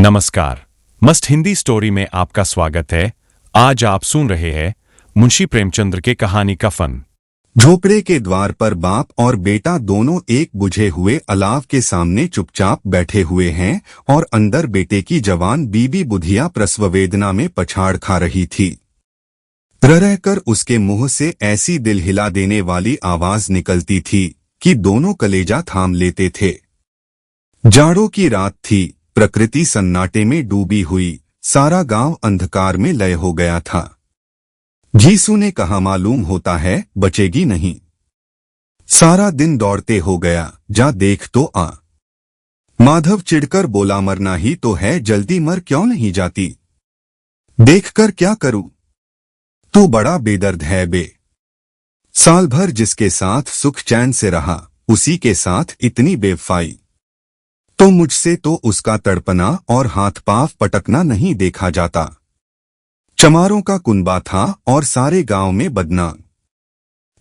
नमस्कार। मस्त हिंदी स्टोरी में आपका स्वागत है। आज आप सुन रहे हैं मुंशी प्रेमचंद्र के कहानी का फन। झोपड़े के द्वार पर बाप और बेटा दोनों एक बुझे हुए अलाव के सामने चुपचाप बैठे हुए हैं और अंदर बेटे की जवान बीबी बुधिया प्रसव वेदना में पछाड़ खा रही थी। रह उसके मुंह से ऐसी दिल हिला देने वाली आवाज निकलती थी कि दोनों कलेजा थाम लेते थे। जाड़ों की रात थी, प्रकृति सन्नाटे में डूबी हुई, सारा गांव अंधकार में लय हो गया था। घीसू ने कहा, मालूम होता है बचेगी नहीं। सारा दिन दौड़ते हो गया, जा देख तो आ। माधव चिढ़कर बोला, मरना ही तो है, जल्दी मर क्यों नहीं जाती? देखकर क्या करूं? तू बड़ा बेदर्द है बे। साल भर जिसके साथ सुख चैन से रहा, उसी के साथ इतनी बेवफाई। तो मुझसे तो उसका तड़पना और हाथ पांव पटकना नहीं देखा जाता। चमारों का कुनबा था और सारे गांव में बदनाम।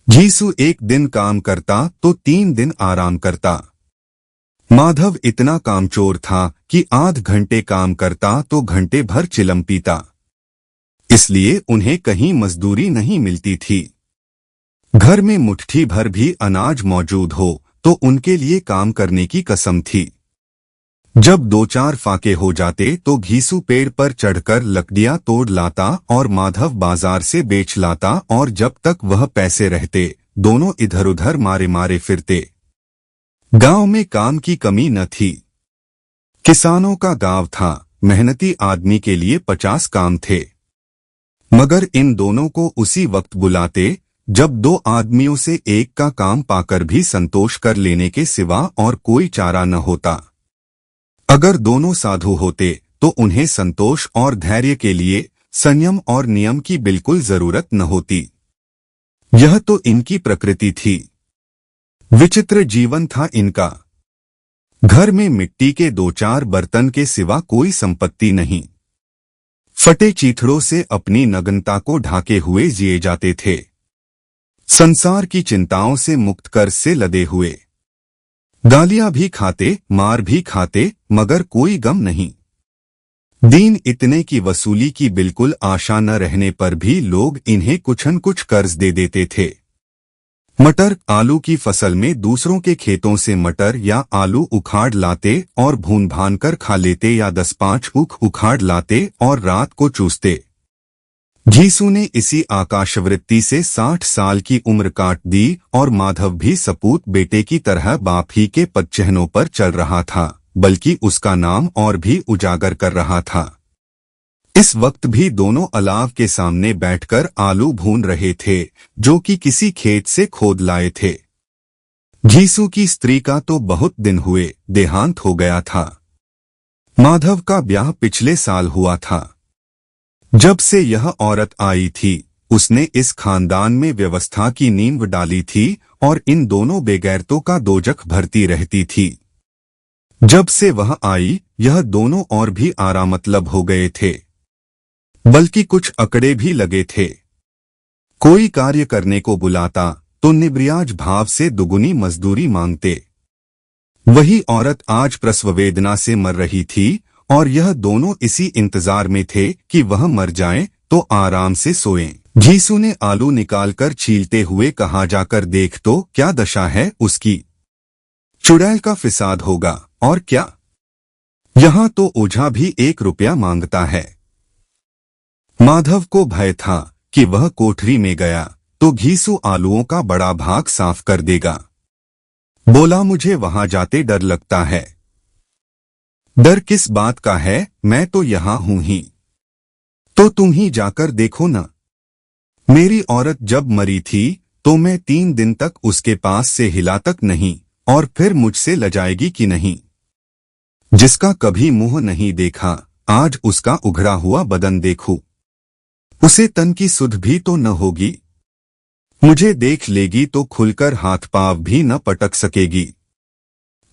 घीसू एक दिन काम करता तो 3 दिन आराम करता। माधव इतना कामचोर था कि आध घंटे काम करता तो घंटे भर चिलम पीता। इसलिए उन्हें कहीं मजदूरी नहीं मिलती थी। घर में मुट्ठी भर भी अनाज मौजूद हो तो उनके लिए काम करने की कसम थी। जब 2-4 फाके हो जाते तो घीसू पेड़ पर चढ़कर लकड़ियां तोड़ लाता और माधव बाजार से बेच लाता, और जब तक वह पैसे रहते दोनों इधर उधर मारे मारे फिरते। गांव में काम की कमी न थी। किसानों का गांव था, मेहनती आदमी के लिए 50 काम थे। मगर इन दोनों को उसी वक्त बुलाते जब 2 आदमियों से एक का काम पाकर भी संतोष कर लेने के सिवा और कोई चारा न होता। अगर दोनों साधु होते तो उन्हें संतोष और धैर्य के लिए संयम और नियम की बिल्कुल जरूरत न होती। यह तो इनकी प्रकृति थी। विचित्र जीवन था इनका। घर में मिट्टी के 2-4 बर्तन के सिवा कोई संपत्ति नहीं। फटे चीथड़ों से अपनी नग्नता को ढाके हुए जिए जाते थे। संसार की चिंताओं से मुक्त, कर्ज से लदे हुए। गालियां भी खाते, मार भी खाते, मगर कोई गम नहीं। दीन इतने की वसूली की बिल्कुल आशा न रहने पर भी लोग इन्हें कुछ न कुछ कर्ज दे देते थे। मटर आलू की फसल में दूसरों के खेतों से मटर या आलू उखाड़ लाते और भून भान कर खा लेते, या 10-5 ऊख उखाड़ लाते और रात को चूसते। घीसू ने इसी आकाशवृत्ति से 60 साल की उम्र काट दी और माधव भी सपूत बेटे की तरह बाप ही के पदचिह्नों पर चल रहा था, बल्कि उसका नाम और भी उजागर कर रहा था। इस वक्त भी दोनों अलाव के सामने बैठकर आलू भून रहे थे, जो कि किसी खेत से खोद लाए थे। घीसू की स्त्री का तो बहुत दिन हुए देहांत हो गया था। माधव का ब्याह पिछले साल हुआ था। जब से यह औरत आई थी, उसने इस खानदान में व्यवस्था की नींव डाली थी और इन दोनों बेगैरतों का दोजख भरती रहती थी। जब से वह आई, यह दोनों और भी आरामतलब हो गए थे, बल्कि कुछ अकड़े भी लगे थे। कोई कार्य करने को बुलाता तो निब्रियाज भाव से दुगुनी मजदूरी मांगते। वही औरत आज प्रसव वेदना से मर रही थी और यह दोनों इसी इंतजार में थे कि वह मर जाएं तो आराम से सोएं। घीसू ने आलू निकालकर छीलते हुए कहा, जाकर देख तो क्या दशा है उसकी। चुड़ैल का फिसाद होगा और क्या। यहां तो ओझा भी 1 रुपया मांगता है। माधव को भय था कि वह कोठरी में गया तो घीसू आलूओं का बड़ा भाग साफ कर देगा। बोला, मुझे वहां जाते डर लगता है। डर किस बात का है, मैं तो यहां हूं ही। तो तुम ही जाकर देखो ना। मेरी औरत जब मरी थी तो मैं 3 दिन तक उसके पास से हिला तक नहीं, और फिर मुझसे लजाएगी कि नहीं। जिसका कभी मुंह नहीं देखा, आज उसका उघड़ा हुआ बदन देखूं। उसे तन की सुध भी तो न होगी। मुझे देख लेगी तो खुलकर हाथ पांव भी न पटक सकेगी।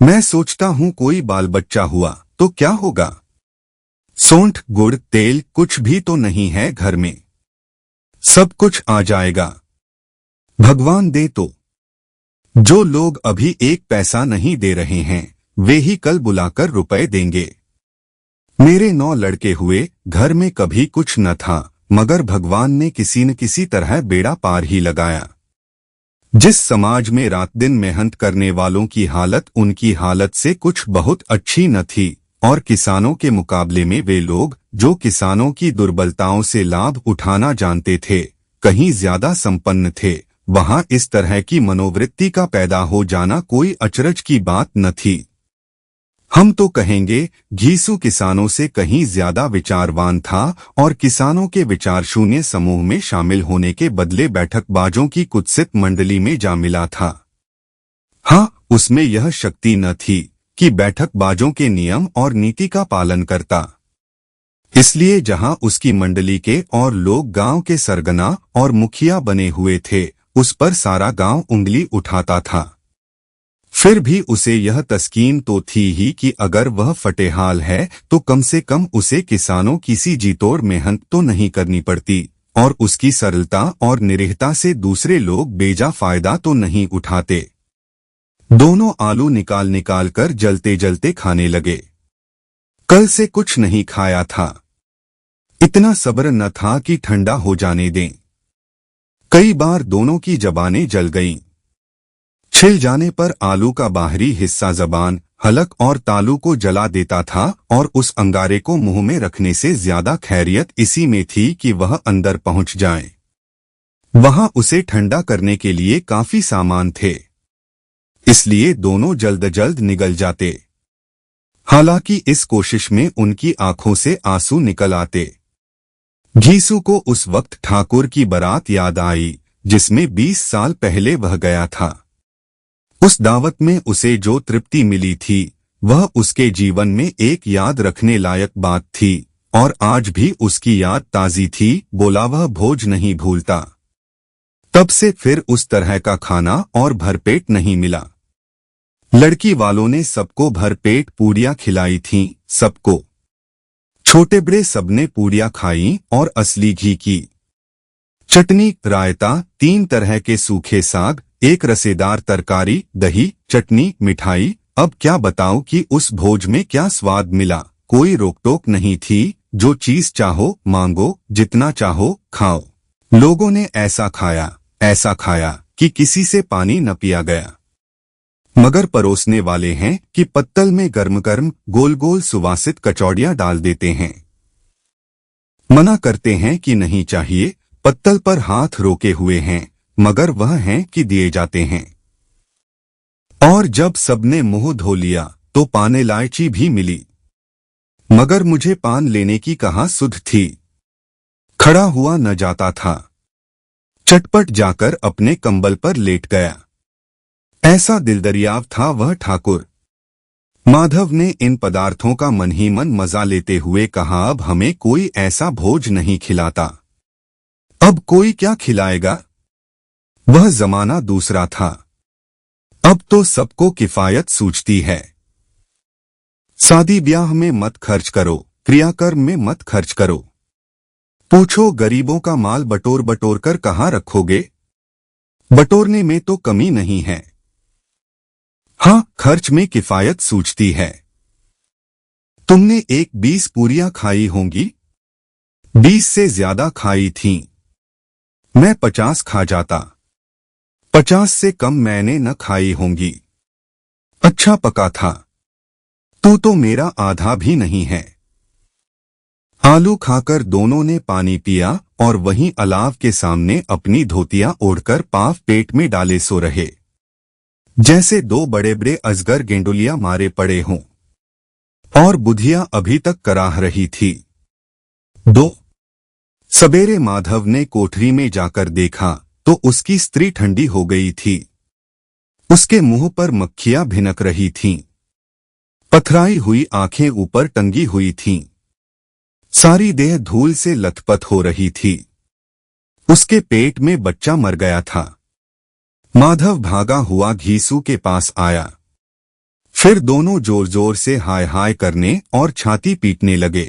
मैं सोचता हूं कोई बाल बच्चा हुआ तो क्या होगा। सौंठ गुड़ तेल कुछ भी तो नहीं है घर में। सब कुछ आ जाएगा, भगवान दे तो। जो लोग अभी 1 पैसा नहीं दे रहे हैं, वे ही कल बुलाकर रुपए देंगे। मेरे 9 लड़के हुए, घर में कभी कुछ न था, मगर भगवान ने किसी न किसी तरह बेड़ा पार ही लगाया। जिस समाज में रात दिन मेहनत करने वालों की हालत उनकी हालत से कुछ बहुत अच्छी न थी, और किसानों के मुकाबले में वे लोग जो किसानों की दुर्बलताओं से लाभ उठाना जानते थे, कहीं ज्यादा संपन्न थे, वहां इस तरह की मनोवृत्ति का पैदा हो जाना कोई अचरज की बात न थी। हम तो कहेंगे घीसू किसानों से कहीं ज्यादा विचारवान था और किसानों के विचार शून्य समूह में शामिल होने के बदले बैठकबाजों की कुत्सित मंडली में जा मिला था। हाँ, उसमें यह शक्ति न थी कि बैठकबाजों के नियम और नीति का पालन करता। इसलिए जहां उसकी मंडली के और लोग गांव के सरगना और मुखिया बने हुए थे, उस पर सारा गांव उंगली उठाता था। फिर भी उसे यह तस्कीन तो थी ही कि अगर वह फटेहाल है तो कम से कम उसे किसानों की सी जीतोड़ मेहनत तो नहीं करनी पड़ती, और उसकी सरलता और निरीहता से दूसरे लोग बेजा फायदा तो नहीं उठाते। दोनों आलू निकाल निकाल कर जलते जलते खाने लगे। कल से कुछ नहीं खाया था, इतना सब्र न था कि ठंडा हो जाने दें। कई बार दोनों की जबानें जल गईं। छिल जाने पर आलू का बाहरी हिस्सा जबान, हलक और तालू को जला देता था, और उस अंगारे को मुंह में रखने से ज्यादा खैरियत इसी में थी कि वह अंदर पहुंच जाए। वहां उसे ठंडा करने के लिए काफी सामान थे, इसलिए दोनों जल्द जल्द निगल जाते। हालांकि इस कोशिश में उनकी आंखों से आंसू निकल आते। घीसू को उस वक्त ठाकुर की बारात याद आई, जिसमें 20 साल पहले वह गया था। उस दावत में उसे जो तृप्ति मिली थी, वह उसके जीवन में एक याद रखने लायक बात थी, और आज भी उसकी याद ताजी थी। बोला वह भोज नहीं भूलता। तब से फिर उस तरह का खाना और भरपेट नहीं मिला। लड़की वालों ने सबको भरपेट पूड़ियां खिलाई थीं, सबको। छोटे बड़े सबने पूड़ियां खाई और असली घी की चटनी, रायता, 3 तरह के सूखे साग, एक रसेदार तरकारी, दही, चटनी, मिठाई। अब क्या बताऊं कि उस भोज में क्या स्वाद मिला। कोई रोकटोक नहीं थी, जो चीज चाहो मांगो, जितना चाहो खाओ। लोगों ने ऐसा खाया कि किसी से पानी न पिया गया। मगर परोसने वाले हैं कि पत्तल में गर्म गर्म गोल गोल सुवासित कचौड़ियां डाल देते हैं। मना करते हैं कि नहीं चाहिए, पत्तल पर हाथ रोके हुए हैं, मगर वह हैं कि दिए जाते हैं। और जब सबने मुंह धो लिया तो पान इलायची भी मिली, मगर मुझे पान लेने की कहाँ सुध थी। खड़ा हुआ न जाता था। चटपट जाकर अपने कंबल पर लेट गया। ऐसा दिलदरियाव था वह ठाकुर। माधव ने इन पदार्थों का मन ही मन मजा लेते हुए कहा, अब हमें कोई ऐसा भोज नहीं खिलाता। अब कोई क्या खिलाएगा। वह जमाना दूसरा था। अब तो सबको किफायत सूझती है। शादी ब्याह में मत खर्च करो, क्रियाकर्म में मत खर्च करो। पूछो गरीबों का माल बटोर बटोर कर कहाँ रखोगे। बटोरने में तो कमी नहीं है। हाँ, खर्च में किफायत सूझती है। तुमने 20 पूरियां खाई होंगी, 20 से ज्यादा खाई थीं। मैं 50 खा जाता। 50 से कम मैंने न खाई होंगी। अच्छा पका था। तू तो मेरा आधा भी नहीं है। आलू खाकर दोनों ने पानी पिया और वहीं अलाव के सामने अपनी धोतियां ओढ़कर पाव पेट में डाले सो रहे, जैसे 2 बड़े बड़े अजगर गेंडुलिया मारे पड़े हों। और बुधिया अभी तक कराह रही थी। 2 सवेरे माधव ने कोठरी में जाकर देखा तो उसकी स्त्री ठंडी हो गई थी। उसके मुंह पर मक्खियां भिनक रही थीं। पथराई हुई आंखें ऊपर टंगी हुई थीं। सारी देह धूल से लथपथ हो रही थी। उसके पेट में बच्चा मर गया था। माधव भागा हुआ घीसू के पास आया। फिर दोनों जोर जोर से हाय हाय करने और छाती पीटने लगे।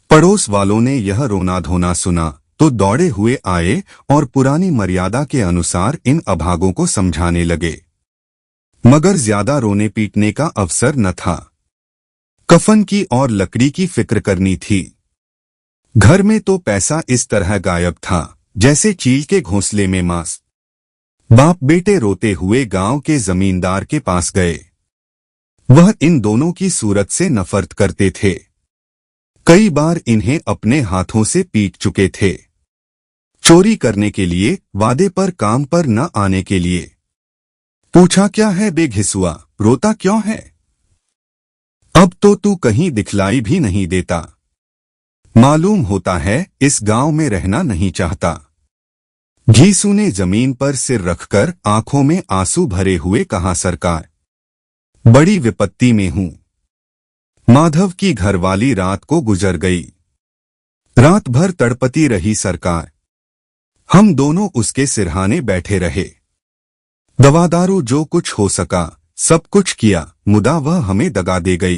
पड़ोस वालों ने यह रोना धोना सुना तो दौड़े हुए आए और पुरानी मर्यादा के अनुसार इन अभागों को समझाने लगे, मगर ज्यादा रोने पीटने का अवसर न था। कफन की और लकड़ी की फिक्र करनी थी। घर में तो पैसा इस तरह गायब था जैसे चील के घोंसले में मांस। बाप बेटे रोते हुए गांव के जमींदार के पास गए। वह इन दोनों की सूरत से नफरत करते थे। कई बार इन्हें अपने हाथों से पीट चुके थे। चोरी करने के लिए, वादे पर काम पर न आने के लिए। पूछा क्या है बे घिसुआ, रोता क्यों है? अब तो तू कहीं दिखलाई भी नहीं देता। मालूम होता है इस गांव में रहना नहीं चाहता। घीसू ने जमीन पर सिर रखकर आंखों में आंसू भरे हुए कहा, सरकार, बड़ी विपत्ति में हूं। माधव की घरवाली रात को गुजर गई। रात भर तड़पती रही सरकार। हम दोनों उसके सिरहाने बैठे रहे। दवादारू जो कुछ हो सका सब कुछ किया, मुदा वह हमें दगा दे गई।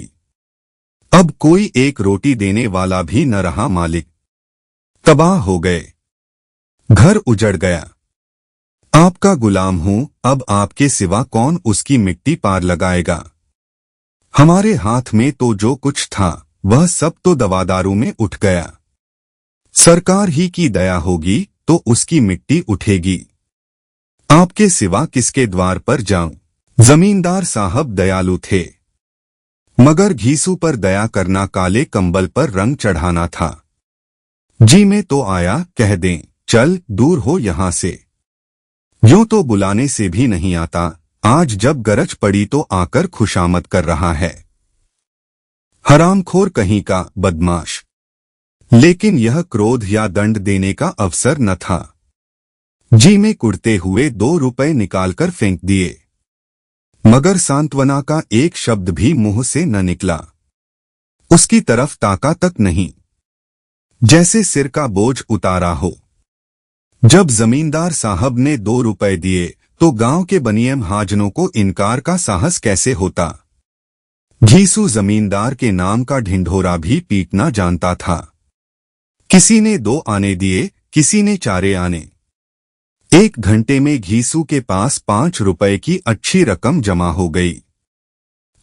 अब कोई एक रोटी देने वाला भी न रहा मालिक। तबाह हो गए। घर उजड़ गया। आपका गुलाम हूं, अब आपके सिवा कौन उसकी मिट्टी पार लगाएगा? हमारे हाथ में तो जो कुछ था वह सब तो दवादारू में उठ गया। सरकार ही की दया होगी तो उसकी मिट्टी उठेगी। आपके सिवा किसके द्वार पर जाऊं? जमींदार साहब दयालु थे, मगर घीसू पर दया करना काले कंबल पर रंग चढ़ाना था। जी में तो आया, कह दें चल दूर हो यहां से। यूं तो बुलाने से भी नहीं आता, आज जब गरज पड़ी तो आकर खुशामद कर रहा है। हरामखोर कहीं का बदमाश। लेकिन यह क्रोध या दंड देने का अवसर न था। जी में कुड़ते हुए 2 रुपए निकालकर फेंक दिए, मगर सांत्वना का एक शब्द भी मुंह से न निकला। उसकी तरफ ताका तक नहीं, जैसे सिर का बोझ उतारा हो। जब जमींदार साहब ने 2 रुपए दिए तो गांव के बनिए महाजनों को इनकार का साहस कैसे होता? घीसू जमींदार के नाम का ढिंढोरा भी पीटना जानता था। किसी ने 2 आने दिए, किसी ने 4 आने। 1 घंटे में घीसू के पास 5 रुपए की अच्छी रकम जमा हो गई।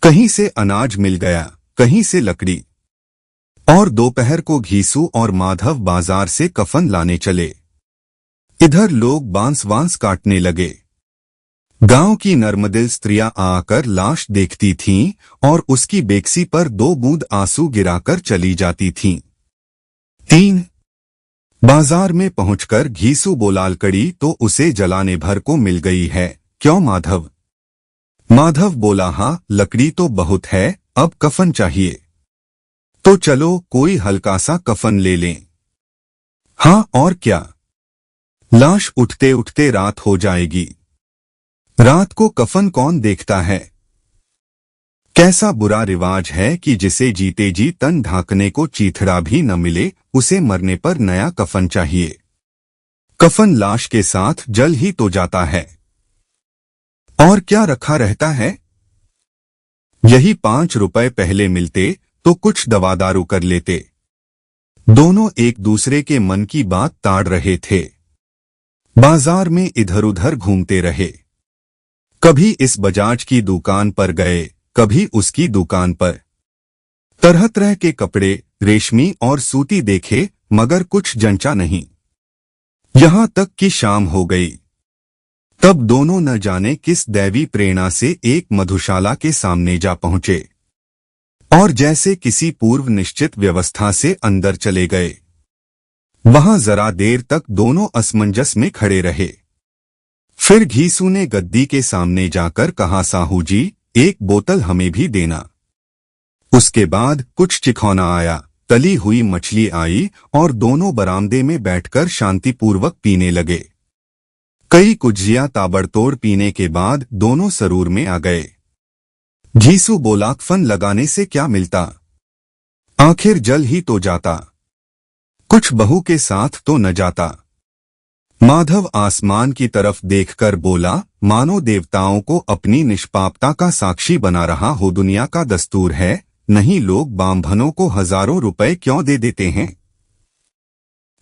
कहीं से अनाज मिल गया, कहीं से लकड़ी। और दोपहर को घीसू और माधव बाजार से कफन लाने चले। इधर लोग बांस वांस काटने लगे। गांव की नर्मदिल स्त्रियां आकर लाश देखती थीं और उसकी बेक्सी पर 2 बूंद आंसू गिराकर चली जाती थीं। 3 बाजार में पहुंचकर घीसू बोला, लकड़ी तो उसे जलाने भर को मिल गई है, क्यों माधव? माधव बोला, हाँ लकड़ी तो बहुत है, अब कफन चाहिए। तो चलो कोई हल्का सा कफन ले लें। हाँ और क्या, लाश उठते उठते रात हो जाएगी। रात को कफन कौन देखता है? कैसा बुरा रिवाज है कि जिसे जीते जी तन ढांकने को चीथड़ा भी न मिले, उसे मरने पर नया कफन चाहिए। कफन लाश के साथ जल ही तो जाता है, और क्या रखा रहता है? यही 5 रुपए पहले मिलते तो कुछ दवादारू कर लेते। दोनों एक दूसरे के मन की बात ताड़ रहे थे। बाजार में इधर उधर घूमते रहे। कभी इस बजाज की दुकान पर गए, कभी उसकी दुकान पर। तरह तरह के कपड़े, रेशमी और सूती देखे, मगर कुछ जंचा नहीं। यहां तक कि शाम हो गई। तब दोनों न जाने किस दैवी प्रेरणा से एक मधुशाला के सामने जा पहुंचे और जैसे किसी पूर्व निश्चित व्यवस्था से अंदर चले गए। वहां जरा देर तक दोनों असमंजस में खड़े रहे। फिर घीसू ने गद्दी के सामने जाकर कहा, साहू जी, 1 बोतल हमें भी देना। उसके बाद कुछ चिखौना आया, तली हुई मछली आई और दोनों बरामदे में बैठकर शांतिपूर्वक पीने लगे। कई कुज्जियां ताबड़तोड़ पीने के बाद दोनों सरूर में आ गए। घीसू बोला, कफन लगाने से क्या मिलता? आखिर जल ही तो जाता, कुछ बहू के साथ तो न जाता। माधव आसमान की तरफ देखकर बोला, मानो देवताओं को अपनी निष्पापता का साक्षी बना रहा हो। दुनिया का दस्तूर है, नहीं लोग बामभनों को हजारों रुपए क्यों दे देते हैं?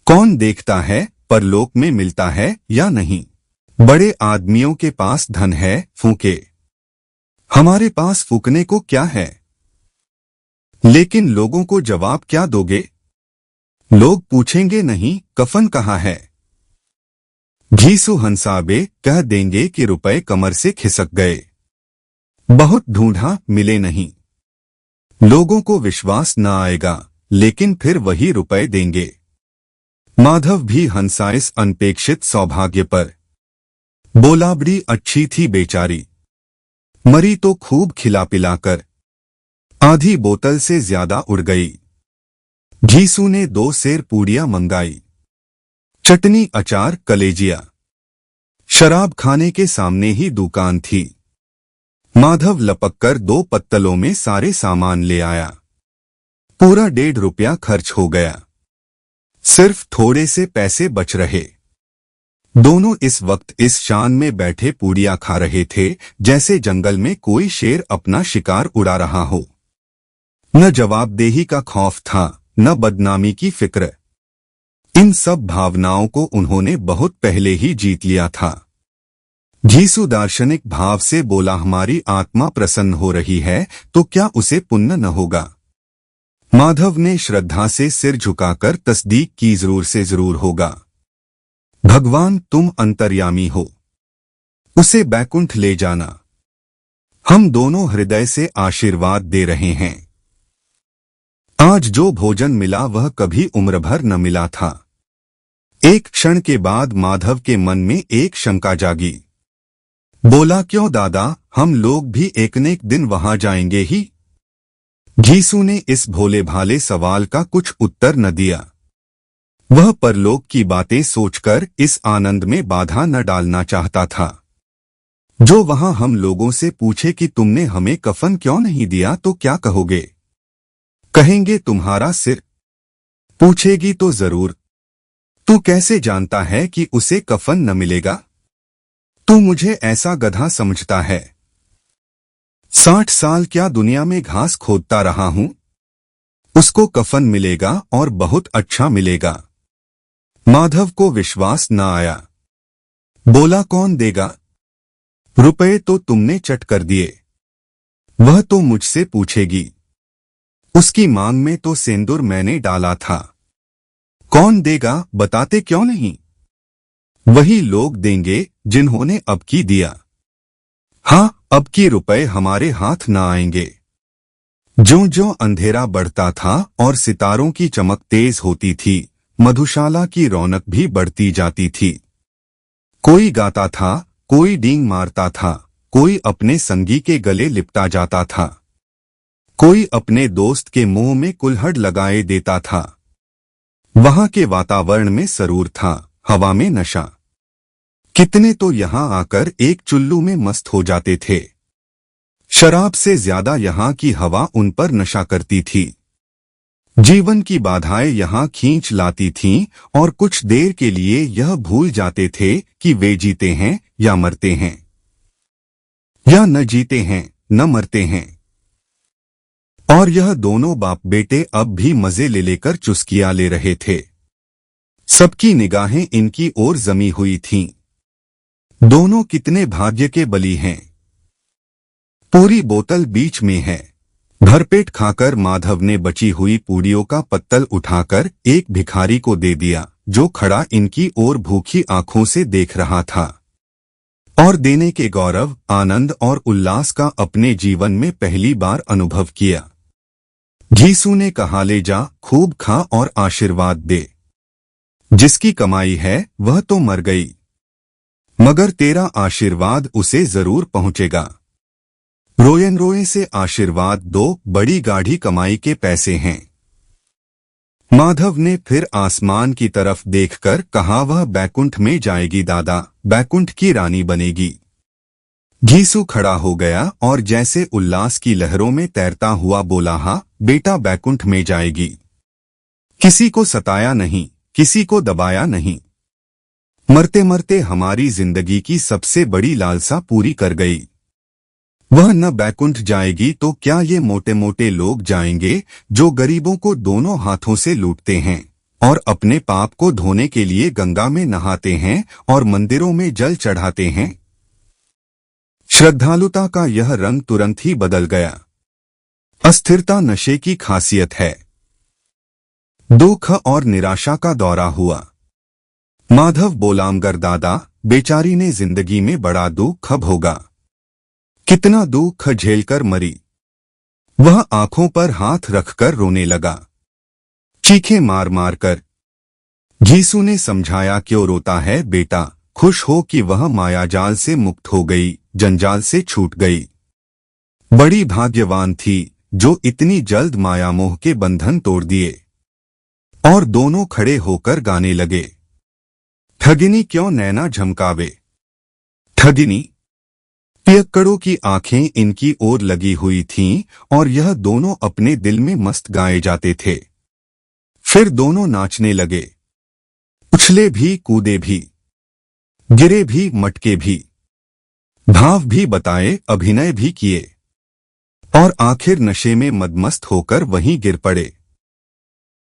कौन देखता है परलोक में मिलता है या नहीं? बड़े आदमियों के पास धन है, फूके। हमारे पास फूकने को क्या है? लेकिन लोगों को जवाब क्या दोगे? लोग पूछेंगे नहीं कफन कहाँ है। घीसू हंसाबे कह देंगे कि रुपए कमर से खिसक गए। बहुत ढूंढा मिले नहीं। लोगों को विश्वास न आएगा, लेकिन फिर वही रुपए देंगे। माधव भी हंसा इस अनपेक्षित सौभाग्य पर। बोला बड़ी अच्छी थी बेचारी, मरी तो खूब खिला पिलाकर। आधी बोतल से ज्यादा उड़ गई। घीसू ने 2 सेर पूड़ियां मंगाई, चटनी अचार कलेजिया। शराब खाने के सामने ही दुकान थी। माधव लपककर 2 पत्तलों में सारे सामान ले आया। पूरा 1.5 रुपया खर्च हो गया। सिर्फ थोड़े से पैसे बच रहे। दोनों इस वक्त इस शान में बैठे पूड़ियां खा रहे थे जैसे जंगल में कोई शेर अपना शिकार उड़ा रहा हो। न जवाबदेही का खौफ था, न बदनामी की फिक्र। इन सब भावनाओं को उन्होंने बहुत पहले ही जीत लिया था। घीसू दार्शनिक भाव से बोला, हमारी आत्मा प्रसन्न हो रही है तो क्या उसे पुण्य न होगा? माधव ने श्रद्धा से सिर झुकाकर तस्दीक की, जरूर से जरूर होगा। भगवान तुम अंतर्यामी हो, उसे बैकुंठ ले जाना। हम दोनों हृदय से आशीर्वाद दे रहे हैं। आज जो भोजन मिला वह कभी उम्र भर न मिला था। एक क्षण के बाद माधव के मन में एक शंका जागी। बोला, क्यों दादा, हम लोग भी एक न एक दिन वहां जाएंगे ही? घीसू ने इस भोले भाले सवाल का कुछ उत्तर न दिया। वह परलोक की बातें सोचकर इस आनंद में बाधा न डालना चाहता था। जो वहां हम लोगों से पूछे कि तुमने हमें कफन क्यों नहीं दिया तो क्या कहोगे? कहेंगे तुम्हारा सिर। पूछेगी तो जरूर, तू कैसे जानता है कि उसे कफन न मिलेगा? तू मुझे ऐसा गधा समझता है? 60 साल क्या दुनिया में घास खोदता रहा हूं? उसको कफन मिलेगा और बहुत अच्छा मिलेगा। माधव को विश्वास न आया। बोला, कौन देगा? रुपए तो तुमने चट कर दिए। वह तो मुझसे पूछेगी। उसकी मांग में तो सिंदूर मैंने डाला था। कौन देगा बताते क्यों नहीं? वही लोग देंगे जिन्होंने अब की दिया। हाँ, अब की रुपए हमारे हाथ न आएंगे। ज्यों-ज्यों अंधेरा बढ़ता था और सितारों की चमक तेज होती थी, मधुशाला की रौनक भी बढ़ती जाती थी। कोई गाता था, कोई डींग मारता था, कोई अपने संगी के गले लिपटा जाता था, कोई अपने दोस्त के मुंह में कुल्हड़ लगाए देता था। वहां के वातावरण में सरूर था, हवा में नशा। कितने तो यहां आकर एक चुल्लू में मस्त हो जाते थे। शराब से ज्यादा यहां की हवा उन पर नशा करती थी। जीवन की बाधाएं यहां खींच लाती थीं और कुछ देर के लिए यह भूल जाते थे कि वे जीते हैं या मरते हैं, या न जीते हैं न मरते हैं। और यह दोनों बाप बेटे अब भी मजे ले लेकर चुस्कियां ले रहे थे। सबकी निगाहें इनकी ओर जमी हुई थीं। दोनों कितने भाग्य के बली हैं। पूरी बोतल बीच में है। भरपेट खाकर माधव ने बची हुई पूड़ियों का पत्तल उठाकर एक भिखारी को दे दिया, जो खड़ा इनकी ओर भूखी आंखों से देख रहा था। और देने के गौरव, आनंद और उल्लास का अपने जीवन में पहली बार अनुभव किया। घीसू ने कहा, ले जा, खूब खा और आशीर्वाद दे। जिसकी कमाई है वह तो मर गई, मगर तेरा आशीर्वाद उसे जरूर पहुंचेगा। रोयन रोए से आशीर्वाद दो, बड़ी गाढ़ी कमाई के पैसे हैं। माधव ने फिर आसमान की तरफ देखकर कहा, वह बैकुंठ में जाएगी दादा, बैकुंठ की रानी बनेगी। घीसू खड़ा हो गया और जैसे उल्लास की लहरों में तैरता हुआ बोला, हाँ बेटा, बैकुंठ में जाएगी। किसी को सताया नहीं, किसी को दबाया नहीं। मरते मरते हमारी जिंदगी की सबसे बड़ी लालसा पूरी कर गई। वह न बैकुंठ जाएगी तो क्या ये मोटे मोटे लोग जाएंगे जो गरीबों को दोनों हाथों से लूटते हैं और अपने पाप को धोने के लिए गंगा में नहाते हैं और मंदिरों में जल चढ़ाते हैं। श्रद्धालुता का यह रंग तुरंत ही बदल गया। अस्थिरता नशे की खासियत है। दुख और निराशा का दौरा हुआ। माधव बोला, मगर दादा, बेचारी ने जिंदगी में बड़ा दुख भोगा, कितना दुख झेलकर मरी। वह आंखों पर हाथ रखकर रोने लगा, चीखें मार मार कर। जीसू ने समझाया, क्यों रोता है बेटा, खुश हो कि वह मायाजाल से मुक्त हो गई, जंजाल से छूट गई। बड़ी भाग्यवान थी जो इतनी जल्द मायामोह के बंधन तोड़ दिए। और दोनों खड़े होकर गाने लगे, ठगिनी क्यों नैना झमकावे। ठगिनी। पियक्कड़ों की आंखें इनकी ओर लगी हुई थीं और यह दोनों अपने दिल में मस्त गाए जाते थे। फिर दोनों नाचने लगे, उछले भी, कूदे भी, गिरे भी, मटके भी, भाव भी बताए, अभिनय भी किए और आखिर नशे में मदमस्त होकर वहीं गिर पड़े।